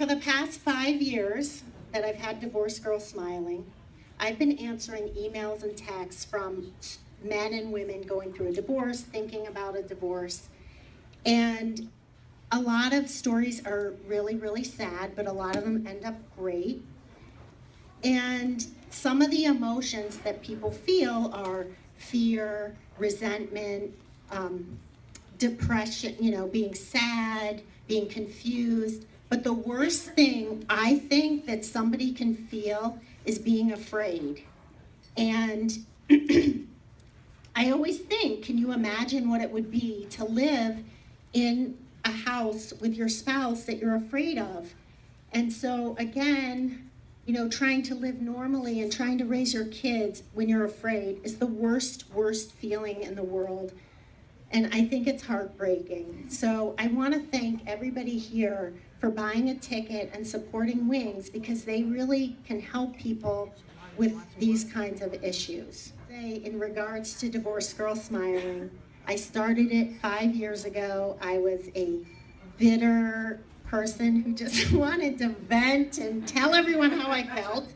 for the past 5 years that I've had Divorce Girl Smiling, I've been answering emails and texts from men and women going through a divorce, thinking about a divorce. And a lot of stories are really, really sad, but a lot of them end up great. And some of the emotions that people feel are fear, resentment, depression, being sad, being confused. But the worst thing I think that somebody can feel is being afraid. And I always think, can you imagine what it would be to live in a house with your spouse that you're afraid of? And so again, trying to live normally and trying to raise your kids when you're afraid is the worst feeling in the world. And I think it's heartbreaking. So I want to thank everybody here for buying a ticket and supporting Wings, because they really can help people with these kinds of issues. In regards to Divorce Girl Smiling, I started it 5 years ago. I was a bitter person who just wanted to vent and tell everyone how I felt.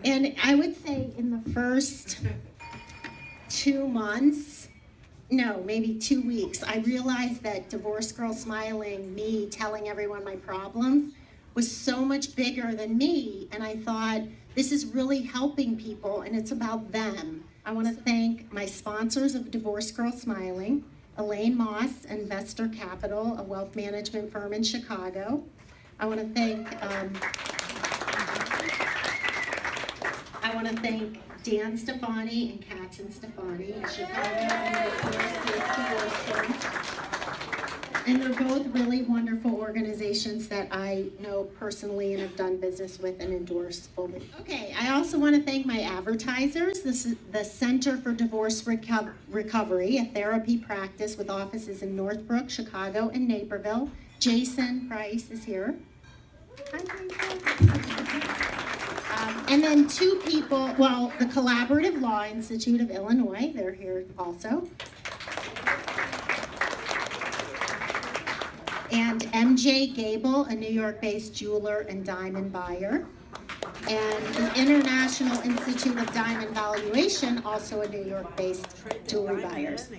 And I would say in the first 2 months, no, maybe 2 weeks, I realized that Divorce Girl Smiling, me telling everyone my problems, was so much bigger than me. And I thought, this is really helping people and it's about them. I want to thank my sponsors of Divorce Girl Smiling, Elaine Moss and Vester Capital, a wealth management firm in Chicago. I want to thank Dan Stefani and Katz and Stefani in Chicago, and they're both really wonderful organizations that I know personally and have done business with and endorse fully. Okay, I also want to thank my advertisers. This is the Center for Divorce Recovery, a therapy practice with offices in Northbrook, Chicago, and Naperville. Jason Price is here. Hi, Jason. And then 2 people, the Collaborative Law Institute of Illinois, they're here also. And MJ Gable, a New York-based jeweler and diamond buyer. And the International Institute of Diamond Valuation, also a New York-based jewelry buyers.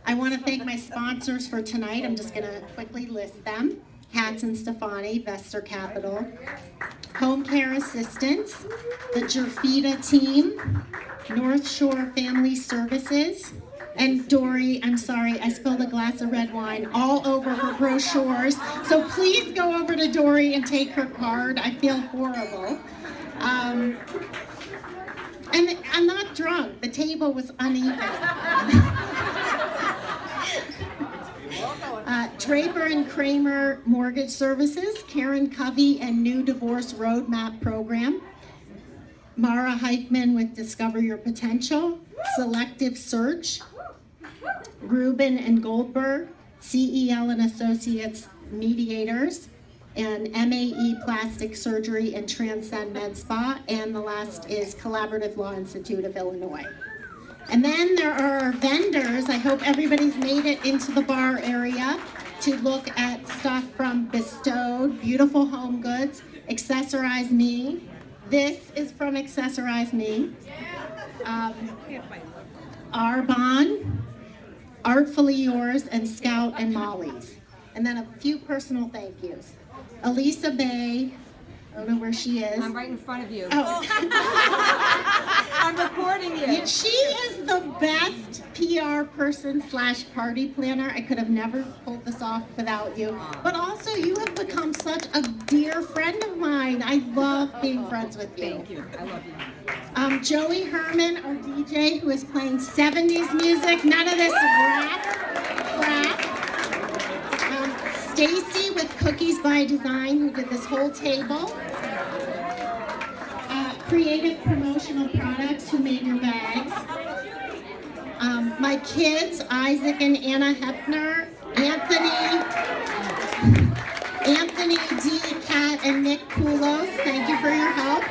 I want to thank my sponsors for tonight. I'm just going to quickly list them. Katz and Stefani, Vester Capital, Home Care Assistance, the Jerfita team, North Shore Family Services, and Dory, I'm sorry, I spilled a glass of red wine all over her brochures, so please go over to Dory and take her card. I feel horrible. And I'm not drunk, the table was uneven. Draper and Kramer Mortgage Services, Karen Covey and New Divorce Roadmap Program, Mara Heichman with Discover Your Potential, Selective Search, Rubin and Goldberg, CEL and Associates Mediators, and MAE Plastic Surgery and Transcend Med Spa, and the last is Collaborative Law Institute of Illinois. And then there are our vendors. I hope everybody's made it into the bar area to look at stuff from Bestowed, Beautiful Home Goods, Accessorize Me. This is from Accessorize Me. Arbonne, Artfully Yours, and Scout and Molly's. And then a few personal thank yous. Elisa Bay, I don't know where she is. I'm right in front of you. Oh. I'm recording you. She is the best PR person / party planner. I could have never pulled this off without you. But also, you have become such a dear friend of mine. I love being friends with you. Thank you. I love you. Joey Herman, our DJ, who is playing 70s music. None of this rap. Stacy with Cookies by Design, who did this whole table. Creative Promotional Products, who made your bags. My kids, Isaac and Anna Hepner, Anthony D, Kat, and Nick Poulos. Thank you for your help.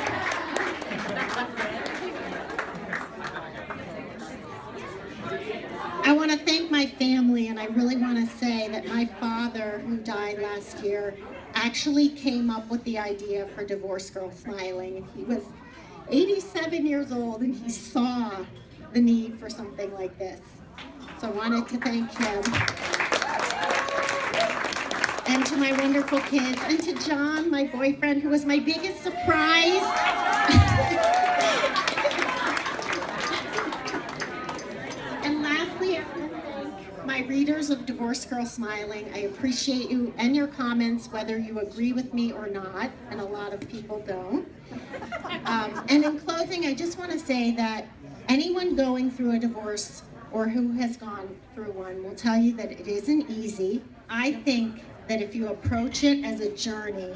I want to thank my family, and I really want to say that my father, who died last year, actually came up with the idea for Divorce Girl Smiling. And he was 87 years old, and he saw the need for something like this. So I wanted to thank him. And to my wonderful kids, and to John, my boyfriend, who was my biggest surprise. And lastly, I want to thank my readers of Divorce Girl Smiling. I appreciate you and your comments, whether you agree with me or not, and a lot of people don't. And in closing, I just want to say that anyone going through a divorce or who has gone through one will tell you that it isn't easy. I think that if you approach it as a journey,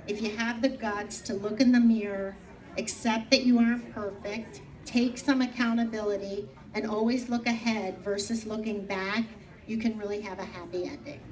if you have the guts to look in the mirror, accept that you aren't perfect, take some accountability, and always look ahead versus looking back, you can really have a happy ending.